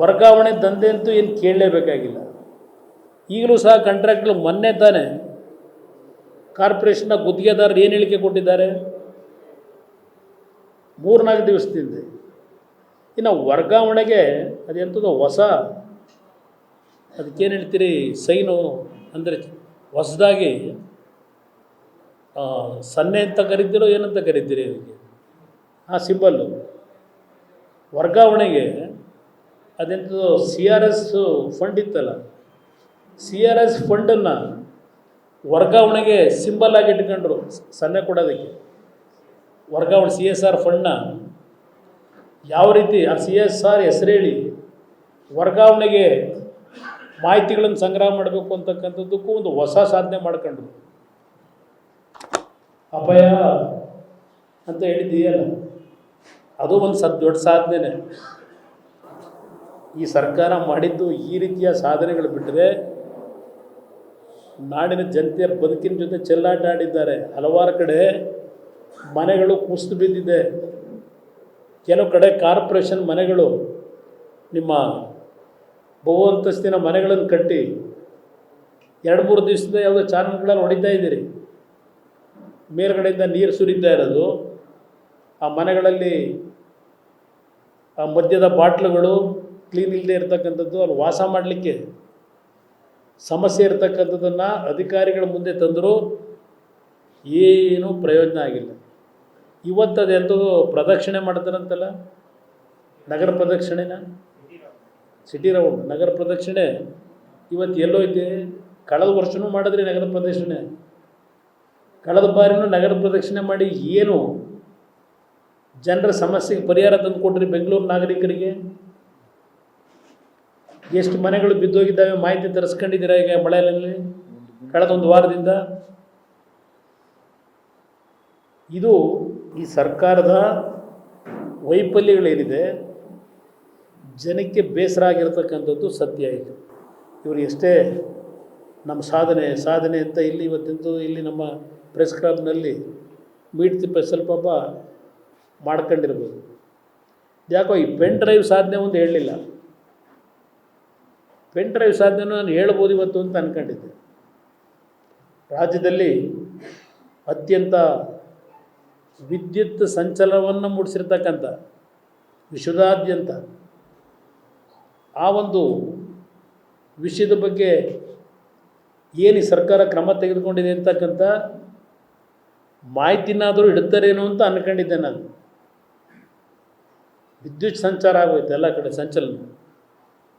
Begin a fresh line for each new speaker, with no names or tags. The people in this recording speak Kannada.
ವರ್ಗಾವಣೆ ದಂಧೆ ಅಂತೂ ಏನು ಕೇಳಲೇಬೇಕಾಗಿಲ್ಲ. ಈಗಲೂ ಸಹ ಕಾಂಟ್ರಾಕ್ಟ್ಗಳು ಮೊನ್ನೆ ತಾನೇ ಕಾರ್ಪೊರೇಷನ್ನ ಗುತ್ತಿಗೆದಾರರು ಏನು ಹೇಳಿಕೆ ಕೊಟ್ಟಿದ್ದಾರೆ, 3-4 ದಿವಸದಿಂದ. ಇನ್ನು ವರ್ಗಾವಣೆಗೆ ಅದೆಂಥದ್ದು ಹೊಸ, ಅದಕ್ಕೇನು ಹೇಳ್ತೀರಿ, ಸೈನು ಅಂದರೆ ಹೊಸದಾಗಿ ಸನ್ನೆ ಅಂತ ಕರಿತೀರೋ ಏನಂತ ಕರಿತೀರಿ ಅದಕ್ಕೆ, ಆ ಸಿಂಬಲ್ಲು ವರ್ಗಾವಣೆಗೆ ಅದೆಂಥದ್ದು CRS ಫಂಡ್ ಇತ್ತಲ್ಲ, CRS ಫಂಡನ್ನು ವರ್ಗಾವಣೆಗೆ ಸಿಂಬಲ್ ಆಗಿ ಇಟ್ಕೊಂಡ್ರು ಸನ್ನೆ ಕೊಡೋದಕ್ಕೆ. ವರ್ಗಾವಣೆ CSR ಫಂಡ್ನ ಯಾವ ರೀತಿ ಆ CSR ಹೆಸರು ಹೇಳಿ ವರ್ಗಾವಣೆಗೆ ಮಾಹಿತಿಗಳನ್ನು ಸಂಗ್ರಹ ಮಾಡಬೇಕು ಅಂತಕ್ಕಂಥದ್ದಕ್ಕೂ ಒಂದು ಹೊಸ ಸಾಧನೆ ಮಾಡ್ಕೊಂಡ್ರು. ಅಪಾಯ ಅಂತ ಹೇಳಿದ್ದೀಯಲ್ಲ, ಅದು ಒಂದು ದೊಡ್ಡ ಸಾಧನೆ. ಈ ಸರ್ಕಾರ ಮಾಡಿದ್ದು ಈ ರೀತಿಯ ಸಾಧನೆಗಳು ಬಿಟ್ಟರೆ ನಾಡಿನ ಜನತೆಯ ಬದುಕಿನ ಜೊತೆ ಚೆಲ್ಲಾಟ ಆಡಿದ್ದಾರೆ. ಹಲವಾರು ಕಡೆ ಮನೆಗಳು ಕುಸಿದು ಬಿದ್ದಿದೆ. ಕೆಲವು ಕಡೆ ಕಾರ್ಪೊರೇಷನ್ ಮನೆಗಳು, ನಿಮ್ಮ ಬಹು ಅಂತಸ್ತಿನ ಮನೆಗಳನ್ನು ಕಟ್ಟಿ 2-3 ದಿವಸದಿಂದ ಯಾವುದೋ ಚಾನಲ್ಗಳಲ್ಲಿ ಹೊಡಿತಾ ಇದ್ದೀರಿ, ಮೇಲ್ಗಡೆಯಿಂದ ನೀರು ಸುರಿತಾ ಇರೋದು. ಆ ಮನೆಗಳಲ್ಲಿ ಆ ಮದ್ಯದ ಬಾಟ್ಲುಗಳು ಕ್ಲೀನ್ ಇಲ್ಲದೆ ಇರತಕ್ಕಂಥದ್ದು, ಅಲ್ಲಿ ವಾಸ ಮಾಡಲಿಕ್ಕೆ ಸಮಸ್ಯೆ ಇರತಕ್ಕಂಥದ್ದನ್ನು ಅಧಿಕಾರಿಗಳ ಮುಂದೆ ತಂದರೂ ಏನೂ ಪ್ರಯೋಜನ ಆಗಿಲ್ಲ. ಇವತ್ತು ಅದೆಂಥದ್ದು ಪ್ರದಕ್ಷಿಣೆ ಮಾಡ್ತಾರಂತಲ್ಲ, ನಗರ ಪ್ರದಕ್ಷಿಣೆನ, ಸಿಟಿ ರೌಂಡ್ ನಗರ ಪ್ರದಕ್ಷಿಣೆ ಇವತ್ತು ಎಲ್ಲೋಯ್ತೆ? ಕಳೆದ ವರ್ಷವೂ ಮಾಡಿದ್ರಿ ನಗರ ಪ್ರದಕ್ಷಿಣೆ, ಕಳೆದ ಬಾರಿನೂ ನಗರ ಪ್ರದಕ್ಷಿಣೆ ಮಾಡಿ ಏನು ಜನರ ಸಮಸ್ಯೆಗೆ ಪರಿಹಾರ ತಂದು ಕೊಡ್ರಿ ಬೆಂಗಳೂರು ನಾಗರಿಕರಿಗೆ? ಎಷ್ಟು ಮನೆಗಳು ಬಿದ್ದೋಗಿದ್ದಾವೆ ಮಾಹಿತಿ ತರಿಸ್ಕೊಂಡಿದ್ದೀರಾ ಈಗ ಮಳೆಯಲ್ಲಿ ಕಳೆದ 1 ವಾರದಿಂದ? ಇದು ಈ ಸರ್ಕಾರದ ವೈಫಲ್ಯಗಳೇನಿದೆ, ಜನಕ್ಕೆ ಬೇಸರ ಆಗಿರ್ತಕ್ಕಂಥದ್ದು ಸತ್ಯ. ಇದು ಇವರು ಎಷ್ಟೇ ನಮ್ಮ ಸಾಧನೆ ಅಂತ ಇವತ್ತಂತೂ ಇಲ್ಲಿ ನಮ್ಮ ಪ್ರೆಸ್ ಕ್ಲಬ್ನಲ್ಲಿ ಮೀಟ್ ದಿ ಪ್ರೆಸ್ ಸ್ವಲ್ಪ ಮಾಡ್ಕೊಂಡಿರ್ಬೋದು. ಯಾಕೋ ಈ ಪೆನ್ ಡ್ರೈವ್ ಸಾಧನೆ ಒಂದು ಹೇಳಲಿಲ್ಲ. ಪೆನ್ ಡ್ರೈವ್ ಸಾಧನೆ ನಾನು ಹೇಳ್ಬೋದು ಇವತ್ತು ಅಂತ ಅಂದ್ಕೊಂಡಿದ್ದೆ. ರಾಜ್ಯದಲ್ಲಿ ಅತ್ಯಂತ ವಿದ್ಯುತ್ ಸಂಚಲನವನ್ನು ಮೂಡಿಸಿರ್ತಕ್ಕಂಥ ವಿಶ್ವದಾದ್ಯಂತ ಆ ಒಂದು ವಿಷಯದ ಬಗ್ಗೆ ಏನು ಈ ಸರ್ಕಾರ ಕ್ರಮ ತೆಗೆದುಕೊಂಡಿದೆ ಅಂತಕ್ಕಂಥ ಮಾಹಿತಿನಾದರೂ ಇಡ್ತಾರೇನೋ ಅಂತ ಅಂದ್ಕೊಂಡಿದ್ದೆ ನಾನು. ವಿದ್ಯುತ್ ಸಂಚಾರ ಆಗೋಯ್ತು ಎಲ್ಲ ಕಡೆ ಸಂಚಲನ.